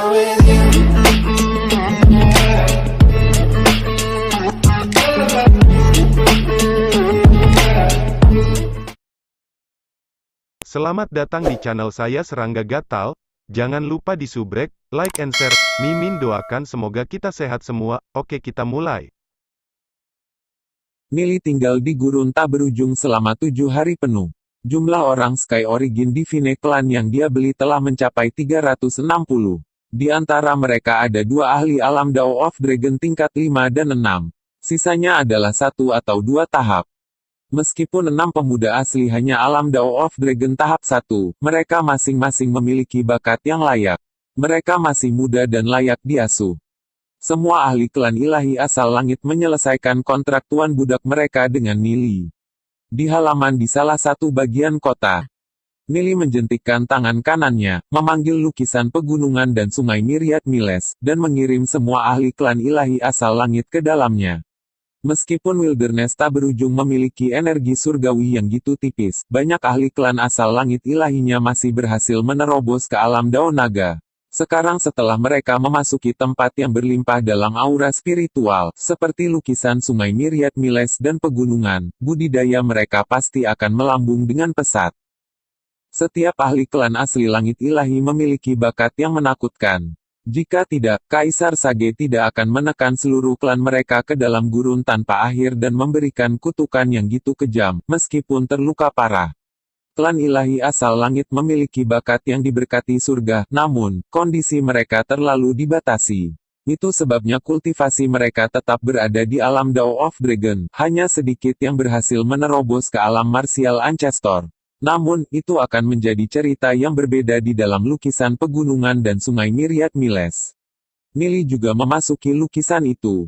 with you. Selamat datang di channel saya Serangga Gatal. Jangan lupa di subrek, like and share. Mimin doakan semoga kita sehat semua. Oke, kita mulai. Nili tinggal di gurun tak berujung selama 7 hari penuh. Jumlah orang Sky Origin Divine Clan yang dia beli telah mencapai 360. Di antara mereka ada 2 ahli alam Dao of Dragon tingkat 5 dan 6. Sisanya adalah 1 atau 2 tahap. Meskipun 6 pemuda asli hanya alam Dao of Dragon tahap 1, mereka masing-masing memiliki bakat yang layak. Mereka masih muda dan layak diasuh. Semua ahli klan ilahi asal langit menyelesaikan kontrak tuan budak mereka dengan Nili. Di halaman di salah satu bagian kota, Nili menjentikkan tangan kanannya, memanggil lukisan pegunungan dan sungai Myriad Miles, dan mengirim semua ahli klan ilahi asal langit ke dalamnya. Meskipun wilderness tak berujung memiliki energi surgawi yang gitu tipis, banyak ahli klan asal langit ilahinya masih berhasil menerobos ke alam Dao Naga. Sekarang setelah mereka memasuki tempat yang berlimpah dalam aura spiritual, seperti lukisan sungai Myriad Miles dan pegunungan, budidaya mereka pasti akan melambung dengan pesat. Setiap ahli klan asli langit ilahi memiliki bakat yang menakutkan. Jika tidak, Kaisar Sage tidak akan menekan seluruh klan mereka ke dalam gurun tanpa akhir dan memberikan kutukan yang gitu kejam, meskipun terluka parah. Klan ilahi asal langit memiliki bakat yang diberkati surga, namun, kondisi mereka terlalu dibatasi. Itu sebabnya kultivasi mereka tetap berada di alam Dao of Dragon, hanya sedikit yang berhasil menerobos ke alam Martial Ancestor. Namun, itu akan menjadi cerita yang berbeda di dalam lukisan pegunungan dan sungai Myriad Miles. Nili juga memasuki lukisan itu.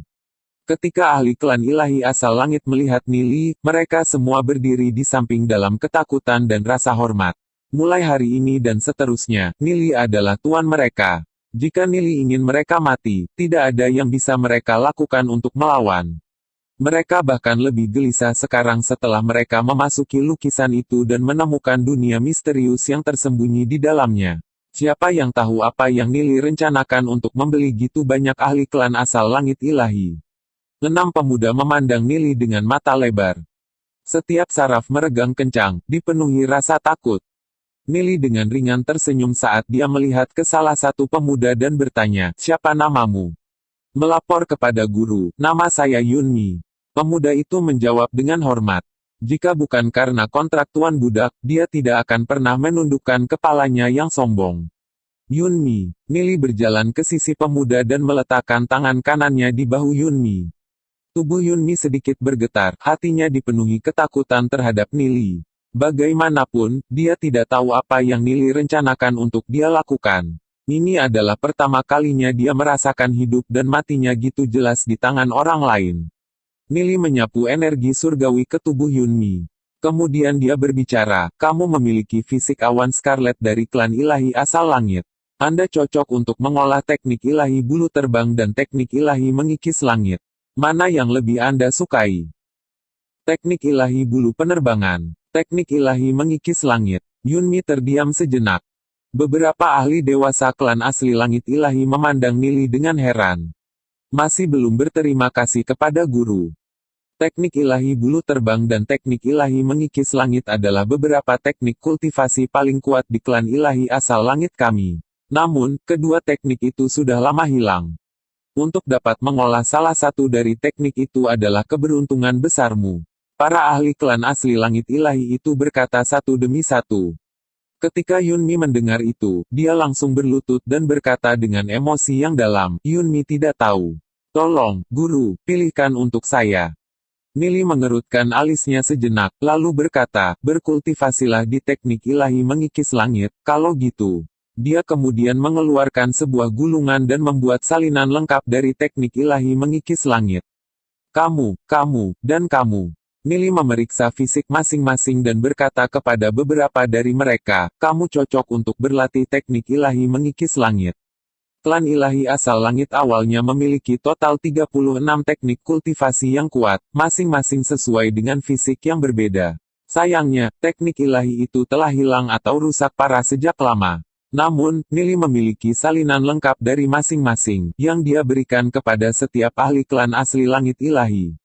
Ketika ahli klan ilahi asal langit melihat Nili, mereka semua berdiri di samping dalam ketakutan dan rasa hormat. Mulai hari ini dan seterusnya, Nili adalah tuan mereka. Jika Nili ingin mereka mati, tidak ada yang bisa mereka lakukan untuk melawan. Mereka bahkan lebih gelisah sekarang setelah mereka memasuki lukisan itu dan menemukan dunia misterius yang tersembunyi di dalamnya. Siapa yang tahu apa yang Nili rencanakan untuk membeli gitu banyak ahli klan asal langit ilahi? 6 pemuda memandang Nili dengan mata lebar. Setiap saraf meregang kencang, dipenuhi rasa takut. Nili dengan ringan tersenyum saat dia melihat ke salah satu pemuda dan bertanya, "Siapa namamu?" "Melapor kepada guru, nama saya Yunmi." Pemuda itu menjawab dengan hormat. Jika bukan karena kontrak tuan budak, dia tidak akan pernah menundukkan kepalanya yang sombong. Yunmi. Nili berjalan ke sisi pemuda dan meletakkan tangan kanannya di bahu Yunmi. Tubuh Yunmi sedikit bergetar, hatinya dipenuhi ketakutan terhadap Nili. Bagaimanapun, dia tidak tahu apa yang Nili rencanakan untuk dia lakukan. Ini adalah pertama kalinya dia merasakan hidup dan matinya gitu jelas di tangan orang lain. Nili menyapu energi surgawi ke tubuh Yunmi. Kemudian dia berbicara, "Kamu memiliki fisik awan scarlet dari klan ilahi asal langit. Anda cocok untuk mengolah teknik ilahi bulu terbang dan teknik ilahi mengikis langit. Mana yang lebih Anda sukai?" Teknik ilahi bulu penerbangan. Teknik ilahi mengikis langit. Yunmi terdiam sejenak. Beberapa ahli dewasa klan asli langit ilahi memandang Nili dengan heran. Masih belum berterima kasih kepada guru. Teknik ilahi bulu terbang dan teknik ilahi mengikis langit adalah beberapa teknik kultivasi paling kuat di klan ilahi asal langit kami. Namun, kedua teknik itu sudah lama hilang. Untuk dapat mengolah salah satu dari teknik itu adalah keberuntungan besarmu. Para ahli klan asli langit ilahi itu berkata satu demi satu. Ketika Yunmi mendengar itu, dia langsung berlutut dan berkata dengan emosi yang dalam, "Yunmi tidak tahu. Tolong, guru, pilihkan untuk saya." Nili mengerutkan alisnya sejenak, lalu berkata, "Berkultivasilah di teknik ilahi mengikis langit, kalau gitu." Dia kemudian mengeluarkan sebuah gulungan dan membuat salinan lengkap dari teknik ilahi mengikis langit. Kamu, dan kamu." Nili memeriksa fisik masing-masing dan berkata kepada beberapa dari mereka, "Kamu cocok untuk berlatih teknik ilahi mengikis langit." Klan ilahi asal langit awalnya memiliki total 36 teknik kultivasi yang kuat, masing-masing sesuai dengan fisik yang berbeda. Sayangnya, teknik ilahi itu telah hilang atau rusak parah sejak lama. Namun, Nili memiliki salinan lengkap dari masing-masing, yang dia berikan kepada setiap ahli klan asli langit ilahi.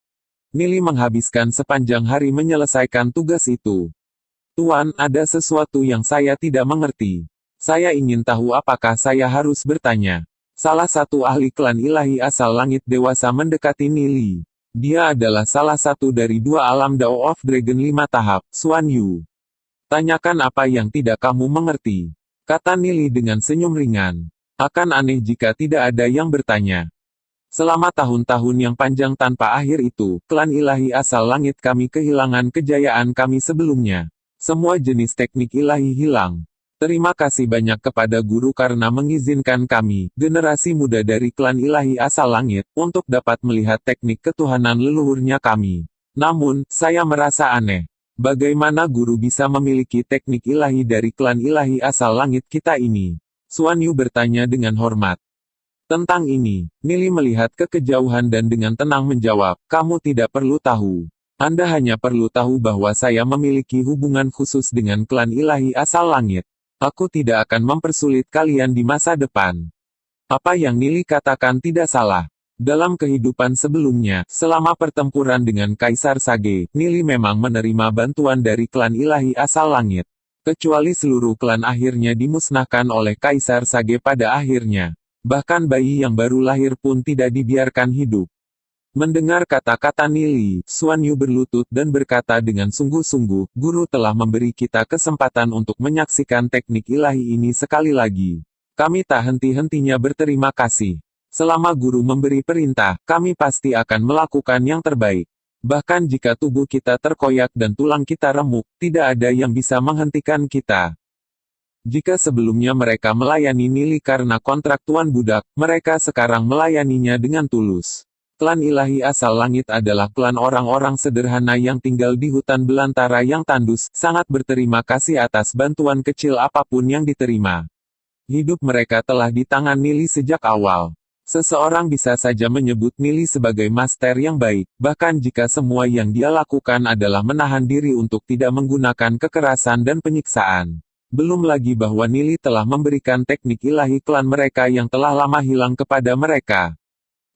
Nili menghabiskan sepanjang hari menyelesaikan tugas itu. Tuan, ada sesuatu yang saya tidak mengerti. Saya ingin tahu apakah saya harus bertanya. Salah satu ahli klan ilahi asal langit dewasa mendekati Nili. Dia adalah salah satu dari dua alam Dao of Dragon 5 tahap, Xuan Yu. Tanyakan apa yang tidak kamu mengerti. Kata Nili dengan senyum ringan. Akan aneh jika tidak ada yang bertanya. Selama tahun-tahun yang panjang tanpa akhir itu, klan ilahi asal langit kami kehilangan kejayaan kami sebelumnya. Semua jenis teknik ilahi hilang. Terima kasih banyak kepada guru karena mengizinkan kami, generasi muda dari klan ilahi asal langit, untuk dapat melihat teknik ketuhanan leluhurnya kami. Namun, saya merasa aneh. Bagaimana guru bisa memiliki teknik ilahi dari klan ilahi asal langit kita ini? Xuan Yu bertanya dengan hormat. Tentang ini, Nili melihat ke kejauhan dan dengan tenang menjawab, kamu tidak perlu tahu. Anda hanya perlu tahu bahwa saya memiliki hubungan khusus dengan klan ilahi asal langit. Aku tidak akan mempersulit kalian di masa depan. Apa yang Nili katakan tidak salah. Dalam kehidupan sebelumnya, selama pertempuran dengan Kaisar Sage, Nili memang menerima bantuan dari klan ilahi asal langit. Kecuali seluruh klan akhirnya dimusnahkan oleh Kaisar Sage pada akhirnya. Bahkan bayi yang baru lahir pun tidak dibiarkan hidup. Mendengar kata-kata Nili, Xuan Yu berlutut dan berkata dengan sungguh-sungguh, guru telah memberi kita kesempatan untuk menyaksikan teknik ilahi ini sekali lagi. Kami tak henti-hentinya berterima kasih. Selama guru memberi perintah, kami pasti akan melakukan yang terbaik. Bahkan jika tubuh kita terkoyak dan tulang kita remuk, tidak ada yang bisa menghentikan kita. Jika sebelumnya mereka melayani Nili karena kontrak tuan budak, mereka sekarang melayaninya dengan tulus. Klan ilahi asal langit adalah klan orang-orang sederhana yang tinggal di hutan belantara yang tandus, sangat berterima kasih atas bantuan kecil apapun yang diterima. Hidup mereka telah di tangan Nili sejak awal. Seseorang bisa saja menyebut Nili sebagai master yang baik, bahkan jika semua yang dia lakukan adalah menahan diri untuk tidak menggunakan kekerasan dan penyiksaan. Belum lagi bahwa Nili telah memberikan teknik ilahi klan mereka yang telah lama hilang kepada mereka.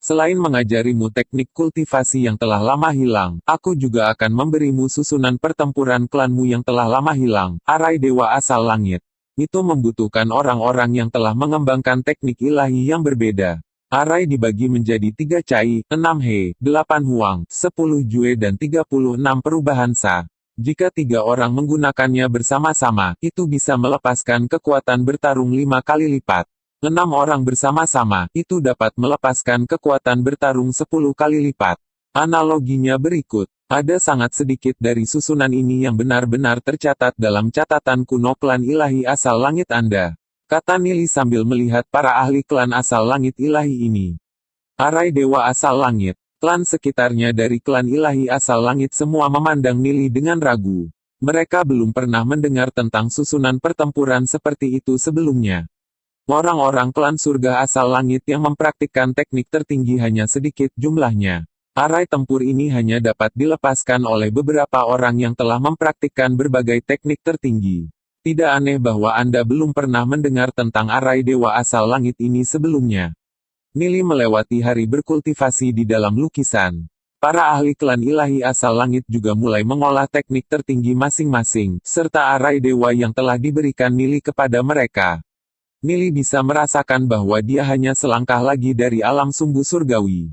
Selain mengajarimu teknik kultivasi yang telah lama hilang, aku juga akan memberimu susunan pertempuran klanmu yang telah lama hilang, arai dewa asal langit. Itu membutuhkan orang-orang yang telah mengembangkan teknik ilahi yang berbeda. Arai dibagi menjadi 3 cai, 6 he, 8 huang, 10 jue dan 36 perubahan sa. Jika 3 orang menggunakannya bersama-sama, itu bisa melepaskan kekuatan bertarung 5 kali lipat. 6 orang bersama-sama, itu dapat melepaskan kekuatan bertarung 10 kali lipat. Analoginya berikut. Ada sangat sedikit dari susunan ini yang benar-benar tercatat dalam catatan kuno klan ilahi asal langit Anda. Kata Nili sambil melihat para ahli klan asal langit ilahi ini. Arai dewa asal langit. Klan sekitarnya dari klan ilahi asal langit semua memandang Nili dengan ragu. Mereka belum pernah mendengar tentang susunan pertempuran seperti itu sebelumnya. Orang-orang klan surga asal langit yang mempraktikkan teknik tertinggi hanya sedikit jumlahnya. Arai tempur ini hanya dapat dilepaskan oleh beberapa orang yang telah mempraktikkan berbagai teknik tertinggi. Tidak aneh bahwa Anda belum pernah mendengar tentang arai dewa asal langit ini sebelumnya. Nili melewati hari berkultivasi di dalam lukisan. Para ahli klan ilahi asal langit juga mulai mengolah teknik tertinggi masing-masing, serta arai dewa yang telah diberikan Nili kepada mereka. Nili bisa merasakan bahwa dia hanya selangkah lagi dari alam sumbu surgawi.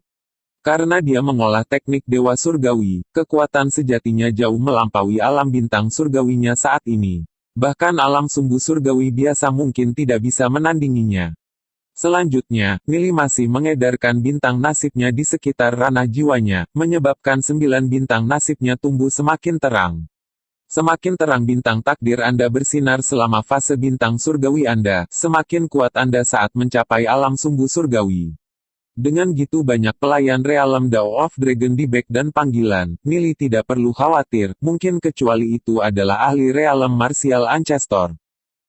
Karena dia mengolah teknik dewa surgawi, kekuatan sejatinya jauh melampaui alam bintang surgawinya saat ini. Bahkan alam sumbu surgawi biasa mungkin tidak bisa menandinginya. Selanjutnya, Nili masih mengedarkan bintang nasibnya di sekitar ranah jiwanya, menyebabkan 9 bintang nasibnya tumbuh semakin terang. Semakin terang bintang takdir Anda bersinar selama fase bintang surgawi Anda, semakin kuat Anda saat mencapai alam sumbu surgawi. Dengan gitu banyak pelayan realem Dao of Dragon di back dan panggilan, Nili tidak perlu khawatir, mungkin kecuali itu adalah ahli realem martial ancestor.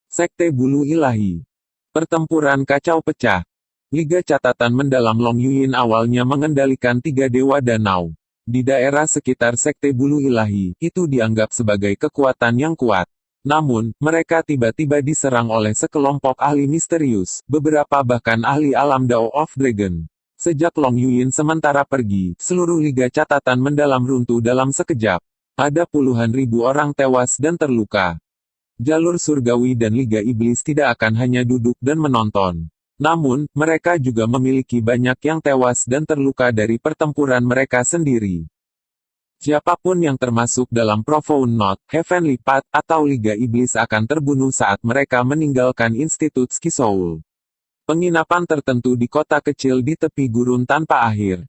Sekte Bulu Ilahi. Pertempuran kacau pecah. Liga Catatan Mendalam Long Yuyin awalnya mengendalikan 3 dewa danau. Di daerah sekitar Sekte Bulu Ilahi, itu dianggap sebagai kekuatan yang kuat. Namun, mereka tiba-tiba diserang oleh sekelompok ahli misterius, beberapa bahkan ahli alam Dao of Dragon. Sejak Long Yuyin sementara pergi, seluruh Liga Catatan Mendalam runtuh dalam sekejap. Ada puluhan ribu orang tewas dan terluka. Jalur surgawi dan Liga Iblis tidak akan hanya duduk dan menonton. Namun, mereka juga memiliki banyak yang tewas dan terluka dari pertempuran mereka sendiri. Siapapun yang termasuk dalam Profound Knot, Heavenly Path, atau Liga Iblis akan terbunuh saat mereka meninggalkan Institut Skisoul. Penginapan tertentu di kota kecil di tepi gurun tanpa akhir.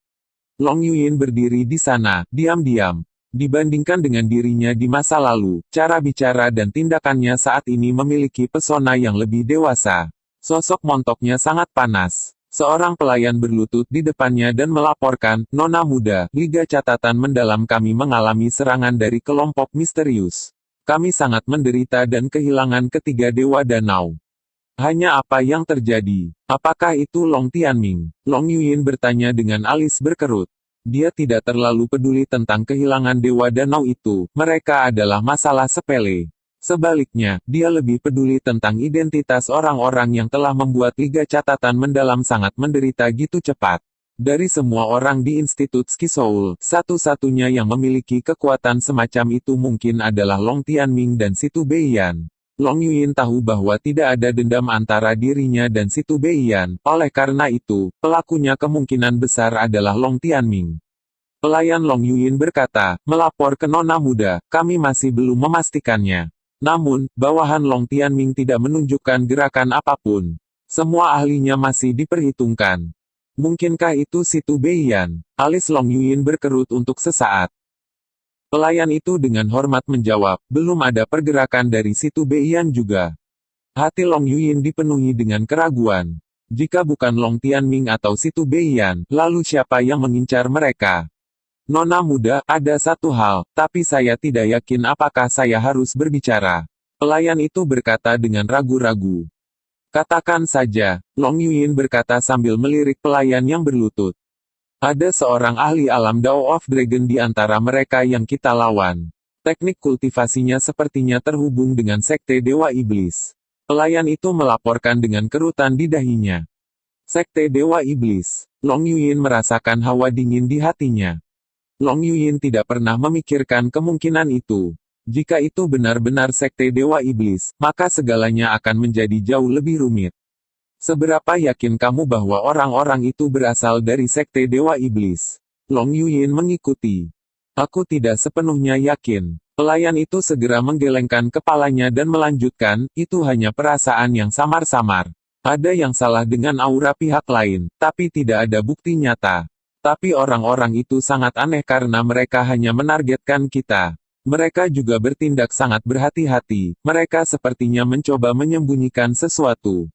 Long Yuyin berdiri di sana, diam-diam. Dibandingkan dengan dirinya di masa lalu, cara bicara dan tindakannya saat ini memiliki pesona yang lebih dewasa. Sosok montoknya sangat panas. Seorang pelayan berlutut di depannya dan melaporkan, "Nona muda, Liga Catatan Mendalam kami mengalami serangan dari kelompok misterius. Kami sangat menderita dan kehilangan ketiga Dewa Danau." Hanya apa yang terjadi? Apakah itu Long Tianming? Long Yuyin bertanya dengan alis berkerut. Dia tidak terlalu peduli tentang kehilangan Dewa Danau itu, mereka adalah masalah sepele. Sebaliknya, dia lebih peduli tentang identitas orang-orang yang telah membuat Liga Catatan Mendalam sangat menderita gitu cepat. Dari semua orang di Institut Skisoul, satu-satunya yang memiliki kekuatan semacam itu mungkin adalah Long Tianming dan Situ Beiyan. Long Yuyin tahu bahwa tidak ada dendam antara dirinya dan Situ Beiyan, oleh karena itu, pelakunya kemungkinan besar adalah Long Tianming. Pelayan Long Yuyin berkata, "Melapor ke Nona muda, kami masih belum memastikannya." Namun, bawahan Long Tianming tidak menunjukkan gerakan apapun. Semua ahlinya masih diperhitungkan. Mungkinkah itu Situ Beiyan? Alis Long Yuyin berkerut untuk sesaat. Pelayan itu dengan hormat menjawab, "Belum ada pergerakan dari Situ Beiyan juga." Hati Long Yuyin dipenuhi dengan keraguan. Jika bukan Long Tianming atau Situ Beiyan, lalu siapa yang mengincar mereka? "Nona muda, ada satu hal, tapi saya tidak yakin apakah saya harus berbicara." Pelayan itu berkata dengan ragu-ragu. "Katakan saja," Long Yuyin berkata sambil melirik pelayan yang berlutut. "Ada seorang ahli alam Dao of Dragon di antara mereka yang kita lawan. Teknik kultivasinya sepertinya terhubung dengan Sekte Dewa Iblis." Pelayan itu melaporkan dengan kerutan di dahinya. Sekte Dewa Iblis. Long Yuyin merasakan hawa dingin di hatinya. Long Yuyin tidak pernah memikirkan kemungkinan itu. Jika itu benar-benar Sekte Dewa Iblis, maka segalanya akan menjadi jauh lebih rumit. "Seberapa yakin kamu bahwa orang-orang itu berasal dari Sekte Dewa Iblis?" Long Yuyin mengikuti. "Aku tidak sepenuhnya yakin." Pelayan itu segera menggelengkan kepalanya dan melanjutkan, "Itu hanya perasaan yang samar-samar. Ada yang salah dengan aura pihak lain, tapi tidak ada bukti nyata. Tapi orang-orang itu sangat aneh karena mereka hanya menargetkan kita. Mereka juga bertindak sangat berhati-hati, mereka sepertinya mencoba menyembunyikan sesuatu."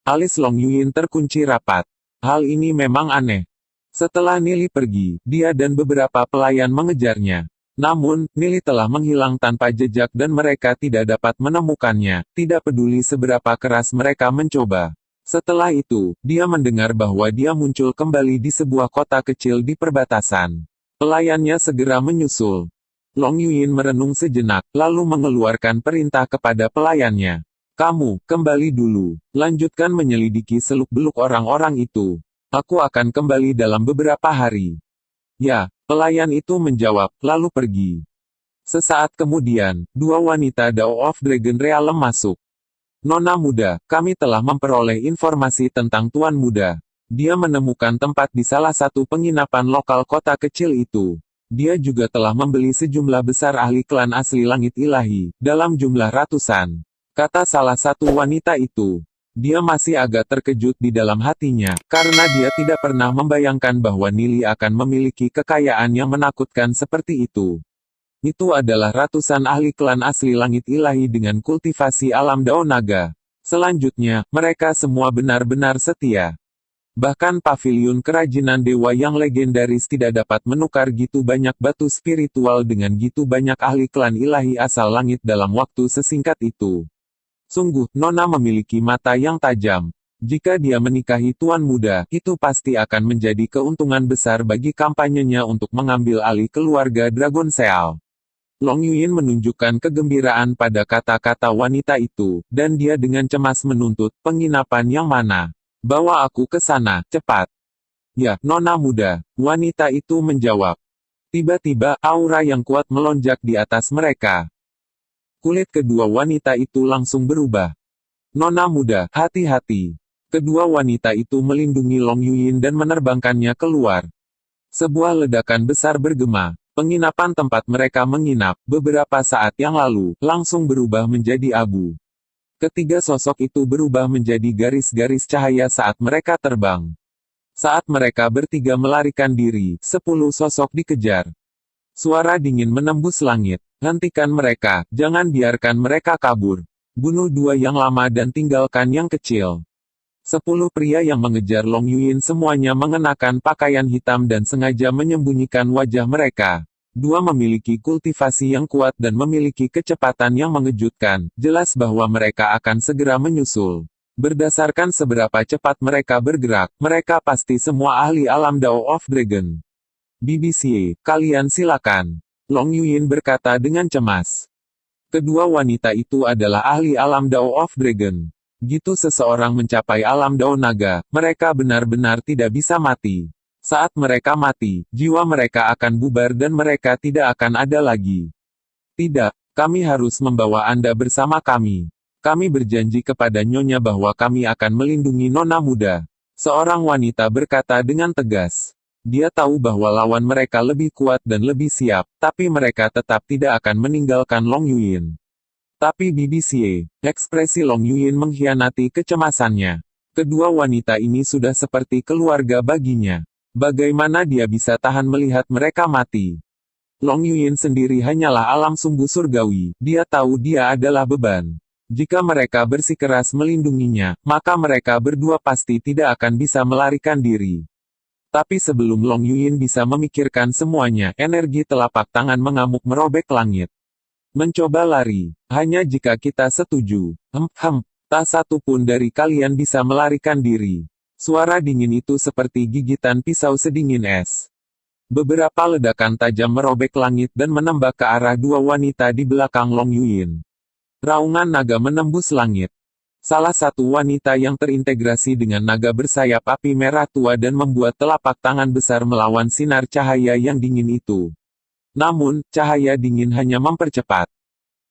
Alis Long Yuyin terkunci rapat. Hal ini memang aneh. Setelah Nili pergi, dia dan beberapa pelayan mengejarnya. Namun, Nili telah menghilang tanpa jejak dan mereka tidak dapat menemukannya, tidak peduli seberapa keras mereka mencoba. Setelah itu, dia mendengar bahwa dia muncul kembali di sebuah kota kecil di perbatasan. Pelayannya segera menyusul. Long Yuyin merenung sejenak, lalu mengeluarkan perintah kepada pelayannya. "Kamu, kembali dulu. Lanjutkan menyelidiki seluk-beluk orang-orang itu. Aku akan kembali dalam beberapa hari." "Ya," pelayan itu menjawab, lalu pergi. Sesaat kemudian, dua wanita Dao of Dragon Realm masuk. "Nona muda, kami telah memperoleh informasi tentang Tuan Muda. Dia menemukan tempat di salah satu penginapan lokal kota kecil itu. Dia juga telah membeli sejumlah besar ahli klan asli langit ilahi, dalam jumlah ratusan," kata salah satu wanita itu. Dia masih agak terkejut di dalam hatinya, karena dia tidak pernah membayangkan bahwa Nili akan memiliki kekayaan yang menakutkan seperti itu. Itu adalah ratusan ahli klan asli langit ilahi dengan kultivasi alam Dao Naga. Selanjutnya, mereka semua benar-benar setia. Bahkan paviliun kerajinan dewa yang legendaris tidak dapat menukar gitu banyak batu spiritual dengan gitu banyak ahli klan ilahi asal langit dalam waktu sesingkat itu. Sungguh, Nona memiliki mata yang tajam. Jika dia menikahi Tuan Muda, itu pasti akan menjadi keuntungan besar bagi kampanyenya untuk mengambil alih keluarga Dragon Seal. Long Yuyin menunjukkan kegembiraan pada kata-kata wanita itu, dan dia dengan cemas menuntut, penginapan yang mana? Bawa aku ke sana, cepat. Ya, nona muda, wanita itu menjawab. Tiba-tiba, aura yang kuat melonjak di atas mereka. Kulit kedua wanita itu langsung berubah. Nona muda, hati-hati. Kedua wanita itu melindungi Long Yuyin dan menerbangkannya keluar. Sebuah ledakan besar bergema. Penginapan tempat mereka menginap, beberapa saat yang lalu, langsung berubah menjadi abu. Ketiga sosok itu berubah menjadi garis-garis cahaya saat mereka terbang. Saat mereka bertiga melarikan diri, 10 sosok dikejar. Suara dingin menembus langit. Hentikan mereka, jangan biarkan mereka kabur. Bunuh dua yang lama dan tinggalkan yang kecil. 10 pria yang mengejar Long Yuyin semuanya mengenakan pakaian hitam dan sengaja menyembunyikan wajah mereka. Dua memiliki kultivasi yang kuat dan memiliki kecepatan yang mengejutkan, jelas bahwa mereka akan segera menyusul. Berdasarkan seberapa cepat mereka bergerak, mereka pasti semua ahli alam Dao of Dragon. BBC, kalian silakan. Long Yuyin berkata dengan cemas. Kedua wanita itu adalah ahli alam Dao of Dragon. Gitu seseorang mencapai alam Dao Naga, mereka benar-benar tidak bisa mati. Saat mereka mati, jiwa mereka akan bubar dan mereka tidak akan ada lagi. Tidak, kami harus membawa Anda bersama kami. Kami berjanji kepada Nyonya bahwa kami akan melindungi nona muda. Seorang wanita berkata dengan tegas. Dia tahu bahwa lawan mereka lebih kuat dan lebih siap, tapi mereka tetap tidak akan meninggalkan Long Yuyin. Tapi BBC, ekspresi Long Yuyin mengkhianati kecemasannya. Kedua wanita ini sudah seperti keluarga baginya. Bagaimana dia bisa tahan melihat mereka mati? Long Yuyin sendiri hanyalah alam sungguh surgawi, dia tahu dia adalah beban. Jika mereka bersikeras melindunginya, maka mereka berdua pasti tidak akan bisa melarikan diri. Tapi sebelum Long Yuyin bisa memikirkan semuanya, energi telapak tangan mengamuk merobek langit. Mencoba lari, hanya jika kita setuju. Tak satu pun dari kalian bisa melarikan diri. Suara dingin itu seperti gigitan pisau sedingin es. Beberapa ledakan tajam merobek langit dan menembak ke arah dua wanita di belakang Long Yuyin. Raungan naga menembus langit. Salah satu wanita yang terintegrasi dengan naga bersayap api merah tua dan membuat telapak tangan besar melawan sinar cahaya yang dingin itu. Namun, cahaya dingin hanya mempercepat.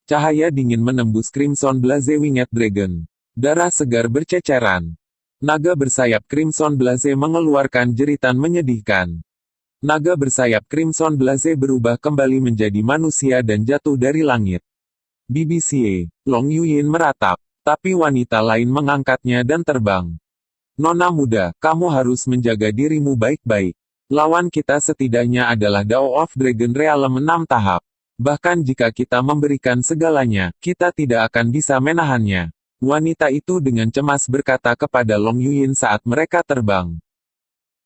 Cahaya dingin menembus Crimson Blaze Winged Dragon. Darah segar berceceran. Naga bersayap Crimson Blaze mengeluarkan jeritan menyedihkan. Naga bersayap Crimson Blaze berubah kembali menjadi manusia dan jatuh dari langit. BBC, Long Yuyin meratap, tapi wanita lain mengangkatnya dan terbang. Nona muda, kamu harus menjaga dirimu baik-baik. Lawan kita setidaknya adalah Dao of Dragon Realm 6 tahap. Bahkan jika kita memberikan segalanya, kita tidak akan bisa menahannya. Wanita itu dengan cemas berkata kepada Long Yuyin saat mereka terbang.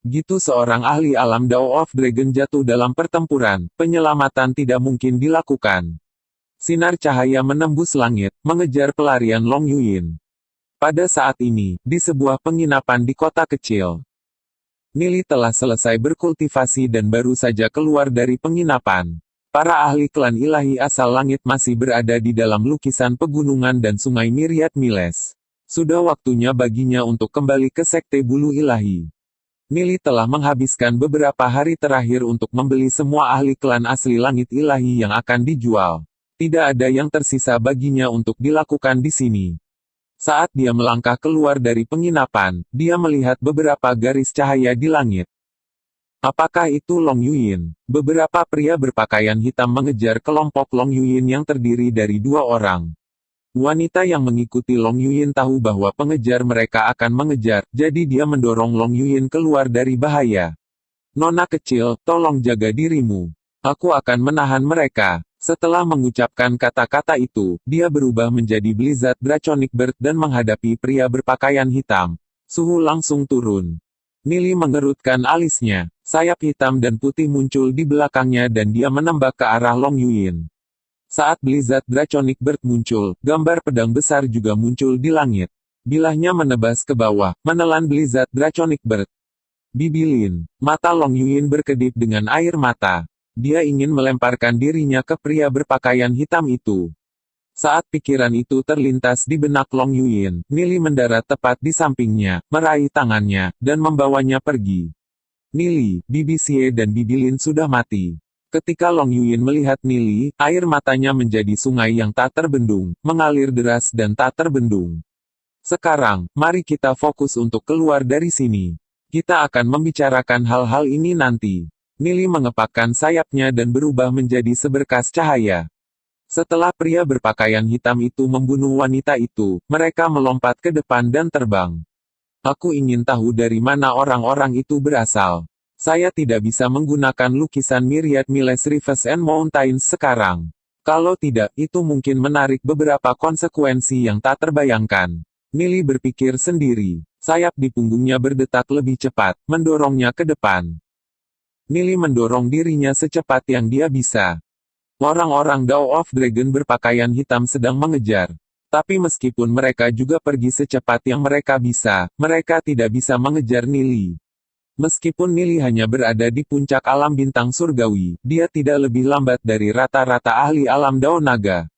Gitu seorang ahli alam Dao of Dragon jatuh dalam pertempuran, penyelamatan tidak mungkin dilakukan. Sinar cahaya menembus langit, mengejar pelarian Long Yuyin. Pada saat ini, di sebuah penginapan di kota kecil, Nili telah selesai berkultivasi dan baru saja keluar dari penginapan. Para ahli klan ilahi asal langit masih berada di dalam lukisan pegunungan dan sungai Myriad Miles. Sudah waktunya baginya untuk kembali ke sekte bulu ilahi. Nili telah menghabiskan beberapa hari terakhir untuk membeli semua ahli klan asli langit ilahi yang akan dijual. Tidak ada yang tersisa baginya untuk dilakukan di sini. Saat dia melangkah keluar dari penginapan, dia melihat beberapa garis cahaya di langit. Apakah itu Long Yuyin? Beberapa pria berpakaian hitam mengejar kelompok Long Yuyin yang terdiri dari dua orang. Wanita yang mengikuti Long Yuyin tahu bahwa pengejar mereka akan mengejar, jadi dia mendorong Long Yuyin keluar dari bahaya. Nona kecil, tolong jaga dirimu. Aku akan menahan mereka. Setelah mengucapkan kata-kata itu, dia berubah menjadi Blizzard Draconic Bird dan menghadapi pria berpakaian hitam. Suhu langsung turun. Nili mengerutkan alisnya. Sayap hitam dan putih muncul di belakangnya dan dia menembak ke arah Long Yuyin. Saat Blizzard Draconic Bird muncul, gambar pedang besar juga muncul di langit. Bilahnya menebas ke bawah, menelan Blizzard Draconic Bird. Bibilin, mata Long Yuyin berkedip dengan air mata. Dia ingin melemparkan dirinya ke pria berpakaian hitam itu. Saat pikiran itu terlintas di benak Long Yuyin, Nili mendarat tepat di sampingnya, meraih tangannya, dan membawanya pergi. Nili, Bibi Xie dan Bibi Lin sudah mati. Ketika Long Yuyin melihat Nili, air matanya menjadi sungai yang tak terbendung, mengalir deras dan tak terbendung. Sekarang, mari kita fokus untuk keluar dari sini. Kita akan membicarakan hal-hal ini nanti. Nili mengepakkan sayapnya dan berubah menjadi seberkas cahaya. Setelah pria berpakaian hitam itu membunuh wanita itu, mereka melompat ke depan dan terbang. Aku ingin tahu dari mana orang-orang itu berasal. Saya tidak bisa menggunakan lukisan Myriad Miles Rivers and Mountains sekarang. Kalau tidak, itu mungkin menarik beberapa konsekuensi yang tak terbayangkan. Nili berpikir sendiri. Sayap di punggungnya berdetak lebih cepat, mendorongnya ke depan. Nili mendorong dirinya secepat yang dia bisa. Orang-orang Dao of Dragon berpakaian hitam sedang mengejar. Tapi meskipun mereka juga pergi secepat yang mereka bisa, mereka tidak bisa mengejar Nili. Meskipun Nili hanya berada di puncak alam bintang surgawi, dia tidak lebih lambat dari rata-rata ahli alam Dao Naga.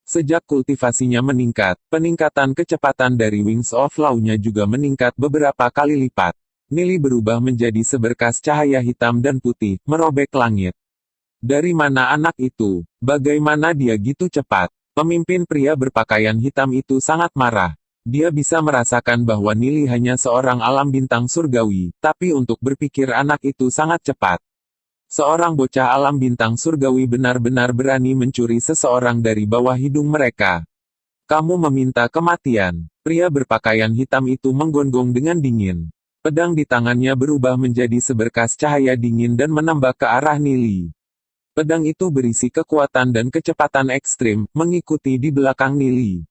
Sejak kultivasinya meningkat, peningkatan kecepatan dari Wings of Law-nya juga meningkat beberapa kali lipat. Nili berubah menjadi seberkas cahaya hitam dan putih, merobek langit. Dari mana anak itu? Bagaimana dia gitu cepat? Pemimpin pria berpakaian hitam itu sangat marah. Dia bisa merasakan bahwa Nili hanya seorang alam bintang surgawi, tapi untuk berpikir anak itu sangat cepat. Seorang bocah alam bintang surgawi benar-benar berani mencuri seseorang dari bawah hidung mereka. Kamu meminta kematian. Pria berpakaian hitam itu menggonggong dengan dingin. Pedang di tangannya berubah menjadi seberkas cahaya dingin dan menembak ke arah Nili. Pedang itu berisi kekuatan dan kecepatan ekstrim, mengikuti di belakang Nili.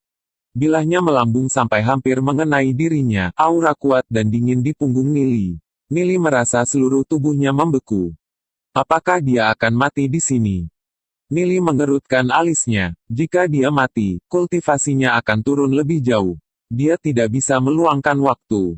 Bilahnya melambung sampai hampir mengenai dirinya, aura kuat dan dingin di punggung Nili. Nili merasa seluruh tubuhnya membeku. Apakah dia akan mati di sini? Nili mengerutkan alisnya. Jika dia mati, kultivasinya akan turun lebih jauh. Dia tidak bisa meluangkan waktu.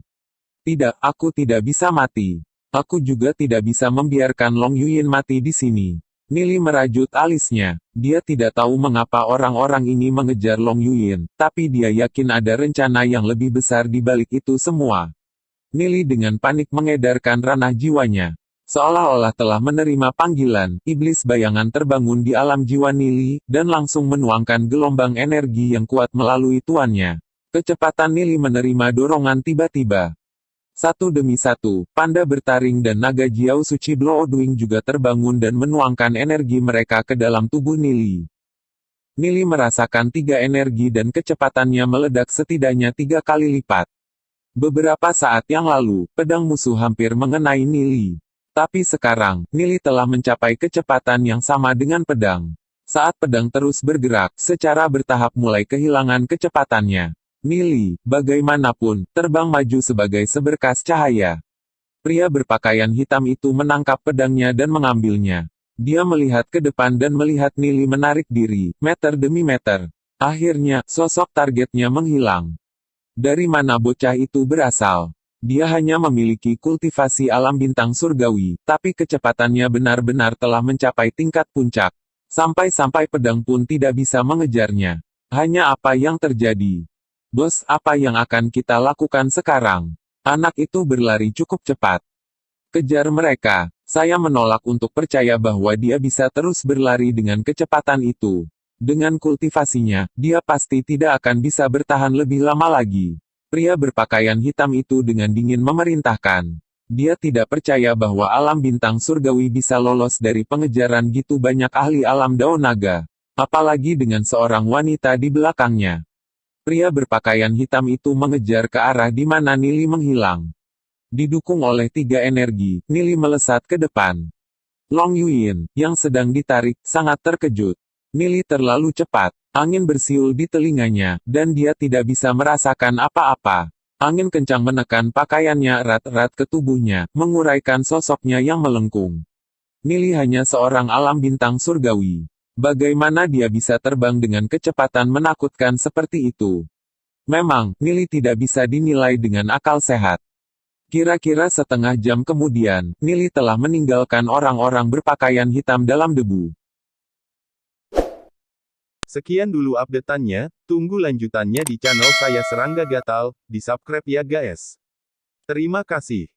Tidak, aku tidak bisa mati. Aku juga tidak bisa membiarkan Long Yuyin mati di sini. Nili merajut alisnya. Dia tidak tahu mengapa orang-orang ini mengejar Long Yuyin, tapi dia yakin ada rencana yang lebih besar di balik itu semua. Nili dengan panik mengedarkan ranah jiwanya. Seolah-olah telah menerima panggilan, iblis bayangan terbangun di alam jiwa Nili, dan langsung menuangkan gelombang energi yang kuat melalui tuannya. Kecepatan Nili menerima dorongan tiba-tiba. Satu demi satu, panda bertaring dan naga Jiao Suci Bloodwing juga terbangun dan menuangkan energi mereka ke dalam tubuh Nili. Nili merasakan 3 energi dan kecepatannya meledak setidaknya 3 kali lipat. Beberapa saat yang lalu, pedang musuh hampir mengenai Nili. Tapi sekarang, Nili telah mencapai kecepatan yang sama dengan pedang. Saat pedang terus bergerak, secara bertahap mulai kehilangan kecepatannya. Nili, bagaimanapun, terbang maju sebagai seberkas cahaya. Pria berpakaian hitam itu menangkap pedangnya dan mengambilnya. Dia melihat ke depan dan melihat Nili menarik diri, meter demi meter. Akhirnya, sosok targetnya menghilang. Dari mana bocah itu berasal? Dia hanya memiliki kultivasi alam bintang surgawi, tapi kecepatannya benar-benar telah mencapai tingkat puncak. Sampai-sampai pedang pun tidak bisa mengejarnya. Hanya apa yang terjadi? Bos, apa yang akan kita lakukan sekarang? Anak itu berlari cukup cepat. Kejar mereka. Saya menolak untuk percaya bahwa dia bisa terus berlari dengan kecepatan itu. Dengan kultivasinya, dia pasti tidak akan bisa bertahan lebih lama lagi. Pria berpakaian hitam itu dengan dingin memerintahkan. Dia tidak percaya bahwa alam bintang surgawi bisa lolos dari pengejaran gitu banyak ahli alam Dao Naga. Apalagi dengan seorang wanita di belakangnya. Pria berpakaian hitam itu mengejar ke arah di mana Nili menghilang. Didukung oleh 3 energi, Nili melesat ke depan. Long Yuyin, yang sedang ditarik, sangat terkejut. Nili terlalu cepat. Angin bersiul di telinganya, dan dia tidak bisa merasakan apa-apa. Angin kencang menekan pakaiannya erat-erat ke tubuhnya, menguraikan sosoknya yang melengkung. Nili hanya seorang alam bintang surgawi. Bagaimana dia bisa terbang dengan kecepatan menakutkan seperti itu? Memang, Nili tidak bisa dinilai dengan akal sehat. Kira-kira setengah jam kemudian, Nili telah meninggalkan orang-orang berpakaian hitam dalam debu. Sekian dulu update-annya, tunggu lanjutannya di channel saya Serangga Gatal, di subscribe ya guys. Terima kasih.